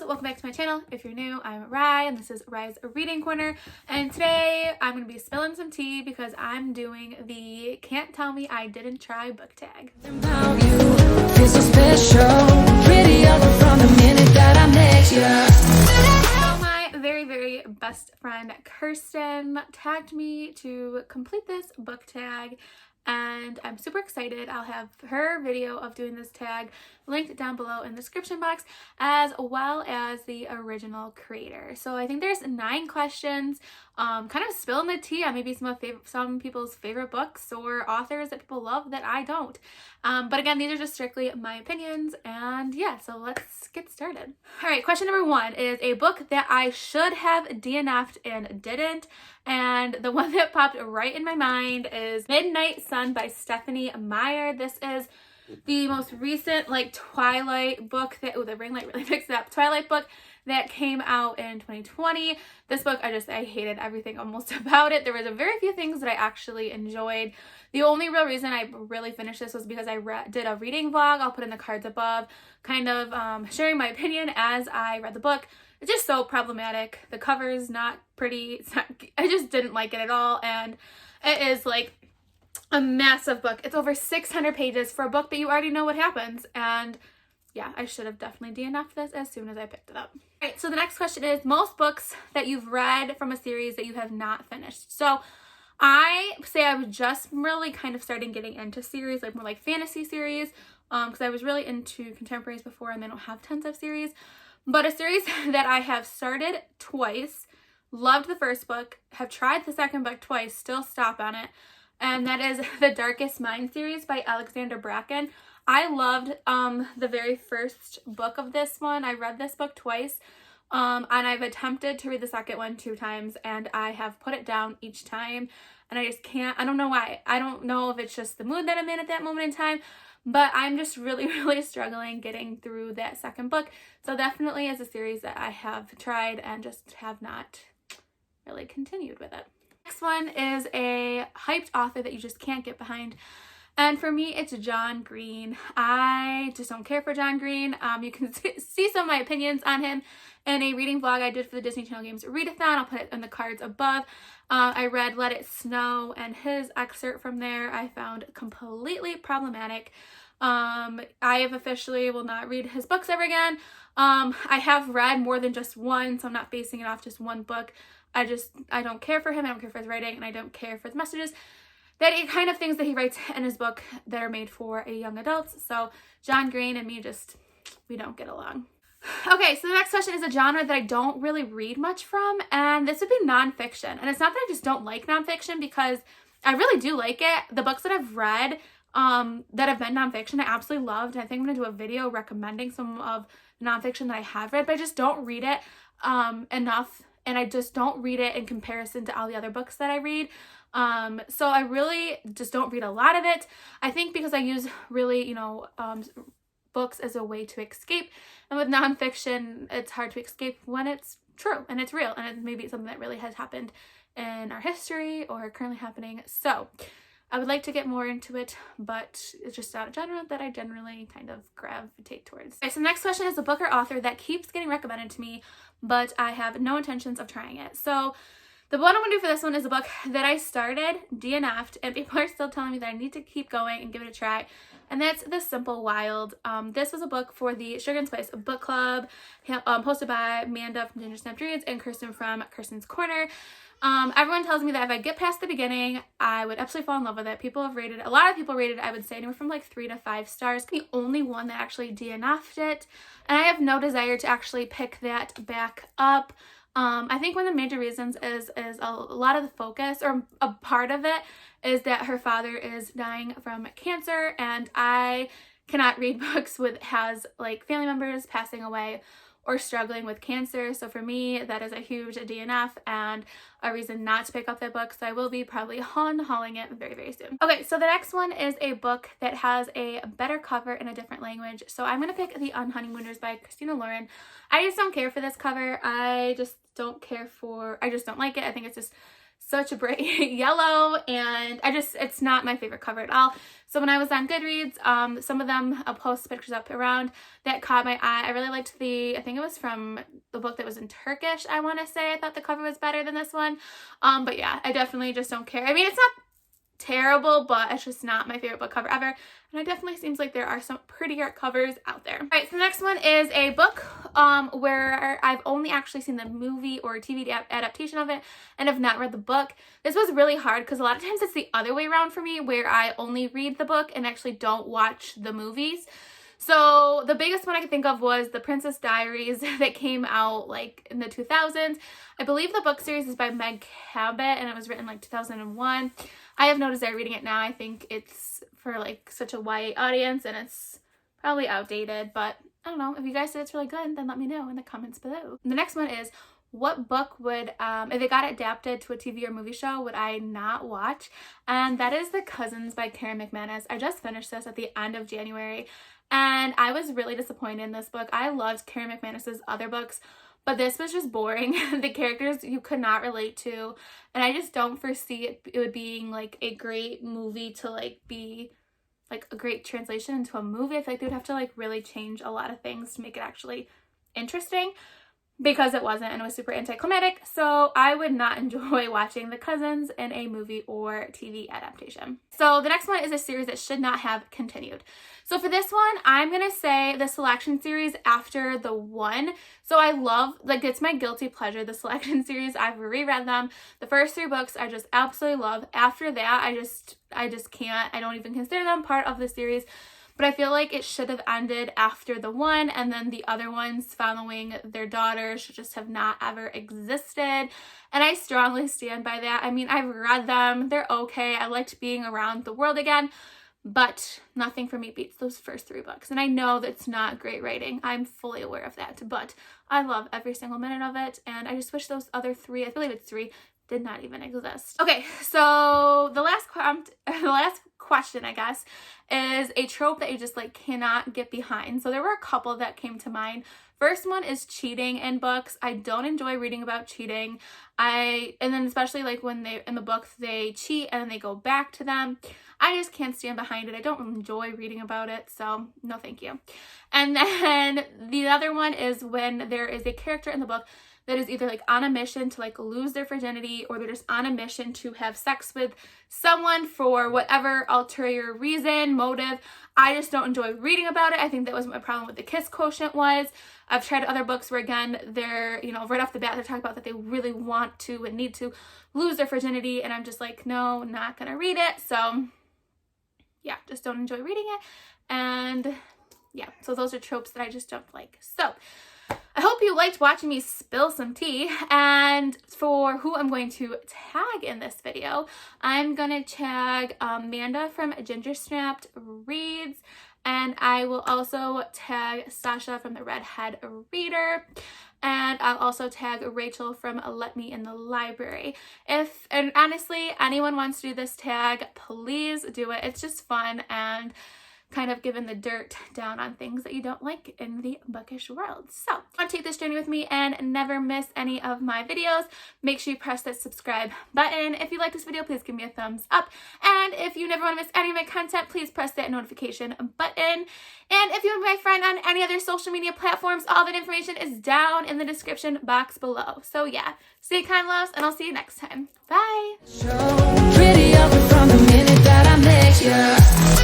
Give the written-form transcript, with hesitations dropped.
welcome back to my channel. If you're new, I'm Rye, and this is Rye's Reading Corner. And today I'm going to be spilling some tea because I'm doing the Can't Tell Me I Didn't Try book tag. So my very best friend Kirsten tagged me to complete this book tag, and I'm super excited. I'll have her video of doing this tag linked down below in the description box, as well as the original creator. So I think there's 9 questions, kind of spilling the tea on maybe some people's favorite books or authors that people love that I don't. But again, these are just strictly my opinions, and yeah, so let's get started. All right, question number 1 is a book that I should have DNF'd and didn't. And the one that popped right in my mind is Midnight Sun by Stephanie Meyer. This is the most recent Twilight book that, the ring light really picks it up, Twilight book that came out in 2020. This book, I hated everything almost about it. There was a very few things that I actually enjoyed. The only real reason I really finished this was because I did a reading vlog. I'll put in the cards above, kind of sharing my opinion as I read the book. It's just so problematic. The cover is not pretty. I just didn't like it at all, and it is like a massive book. It's over 600 pages for a book that you already know what happens, and yeah, I should have definitely DNF'd this as soon as I picked it up. All right, so the next question is most books that you've read from a series that you have not finished. So I say I was just really kind of starting getting into series, more like fantasy series, because I was really into contemporaries before, and they don't have tons of series. But a series that I have started twice, loved the first book, have tried the second book twice, still stop on it, and that is the Darkest Mind series by Alexander Bracken. I loved the very first book of this one. I read this book twice, and I've attempted to read the second one 2 times, and I have put it down each time, and I just can't. I don't know why. I don't know if it's just the mood that I'm in at that moment in time, but I'm just really struggling getting through that second book. So definitely is a series that I have tried and just have not really continued with it. Next one is a hyped author that you just can't get behind. And for me, it's John Green. I just don't care for John Green. You can see some of my opinions on him in a reading vlog I did for the Disney Channel Games Readathon. I'll put it in the cards above. I read Let It Snow, and his excerpt from there I found completely problematic. I have officially will not read his books ever again. I have read more than just one, so I'm not basing it off just one book. I don't care for him. I don't care for his writing, and I don't care for the messages that he kind of things that he writes in his book that are made for a young adults. So John Green and me we don't get along. Okay, so the next question is a genre that I don't really read much from, and this would be nonfiction. And it's not that I just don't like nonfiction, because I really do like it. The books that I've read that have been nonfiction I absolutely loved, and I think I'm going to do a video recommending some of the nonfiction that I have read, but I just don't read it enough, and I just don't read it in comparison to all the other books that I read. So I really just don't read a lot of it. I think because I use really, books as a way to escape, and with nonfiction, it's hard to escape when it's true and it's real, and it's maybe something that really has happened in our history or currently happening. So I would like to get more into it, but it's just not a genre that I generally kind of gravitate towards. Okay, so the next question is a book or author that keeps getting recommended to me, but I have no intentions of trying it. So the one I'm going to do for this one is a book that I started, DNF'd, and people are still telling me that I need to keep going and give it a try, and that's The Simple Wild. This was a book for the Sugar and Spice book club, hosted by Amanda from Ginger Snapped Reads and Kirsten from Kirsten's Korner. Everyone tells me that if I get past the beginning, I would absolutely fall in love with it. A lot of people rated it, I would say, anywhere from 3 to 5 stars. The only one that actually DNF'd it, and I have no desire to actually pick that back up. I think one of the major reasons is a lot of the focus, or a part of it, is that her father is dying from cancer, and I cannot read books has family members passing away or struggling with cancer. So for me, that is a huge DNF and a reason not to pick up that book. So I will be probably hauling it very soon. Okay, so the next one is a book that has a better cover in a different language. So I'm going to pick The Unhoneymooners by Christina Lauren. I just don't care for this cover. I just don't like it. I think it's just such a bright yellow, and it's not my favorite cover at all. So when I was on Goodreads, some of them, I'll post pictures up around, that caught my eye. I really liked I think it was from the book that was in Turkish, I want to say. I thought the cover was better than this one. But yeah, I definitely just don't care. I mean, it's not terrible, but it's just not my favorite book cover ever. And it definitely seems like there are some prettier covers out there. All right, so the next one is a book where I've only actually seen the movie or TV adaptation of it and have not read the book. This was really hard because a lot of times it's the other way around for me, where I only read the book and actually don't watch the movies. So the biggest one I could think of was The Princess Diaries that came out like in the 2000s. I believe the book series is by Meg Cabot and it was written like 2001. I have no desire reading it now. I think it's for like such a YA audience and it's probably outdated, but I don't know. If you guys say it's really good, then let me know in the comments below. The next one is, what book would, if it got adapted to a TV or movie show, would I not watch? And that is The Cousins by Karen McManus. I just finished this at the end of January and I was really disappointed in this book. I loved Karen McManus's other books, but this was just boring. The characters you could not relate to, and I just don't foresee it being like a great movie to like be like a great translation into a movie. I feel like they would have to like really change a lot of things to make it actually interesting, because it wasn't, and it was super anticlimactic. So I would not enjoy watching The Cousins in a movie or TV adaptation. So the next one is a series that should not have continued. So for this one, I'm gonna say the Selection series after the one. So I love, like, it's my guilty pleasure, the Selection series. I've reread them. The first 3 books I just absolutely love. After that, I just can't. I don't even consider them part of the series. But I feel like it should have ended after the one, and then the other ones following their daughters should just have not ever existed. And I strongly stand by that. I mean, I've read them. They're okay. I liked being around the world again, but nothing for me beats those first 3 books. And I know that's not great writing. I'm fully aware of that, but I love every single minute of it. And I just wish those other 3, I believe it's 3, did not even exist. Okay, so the last question, I guess, is a trope that you just like cannot get behind. So there were a couple that came to mind. First one is cheating in books. I don't enjoy reading about cheating. And then especially like when they, in the books, they cheat and then they go back to them. I just can't stand behind it. I don't enjoy reading about it, so no thank you. And then the other one is when there is a character in the book that is either like on a mission to like lose their virginity, or they're just on a mission to have sex with someone for whatever ulterior reason, motive. I just don't enjoy reading about it. I think that was my problem with the Kiss Quotient was. I've tried other books where again, they're, you know, right off the bat, they're talking about that they really want to and need to lose their virginity. And I'm just like, no, not gonna read it. So yeah, just don't enjoy reading it. And yeah, so those are tropes that I just don't like. So I hope you liked watching me spill some tea, and for who I'm going to tag in this video, I'm going to tag Amanda from Ginger Snapped Reads, and I will also tag Sasha from the Redhead Reader, and I'll also tag Rachel from Let Me in the Library. And honestly, anyone wants to do this tag, please do it. It's just fun and kind of giving the dirt down on things that you don't like in the bookish world. So, if you want to take this journey with me and never miss any of my videos, make sure you press that subscribe button. If you like this video, please give me a thumbs up. And if you never want to miss any of my content, please press that notification button. And if you want to be my friend on any other social media platforms, all that information is down in the description box below. So yeah, stay kind, loves, and I'll see you next time. Bye! So pretty up from the minute that I met you.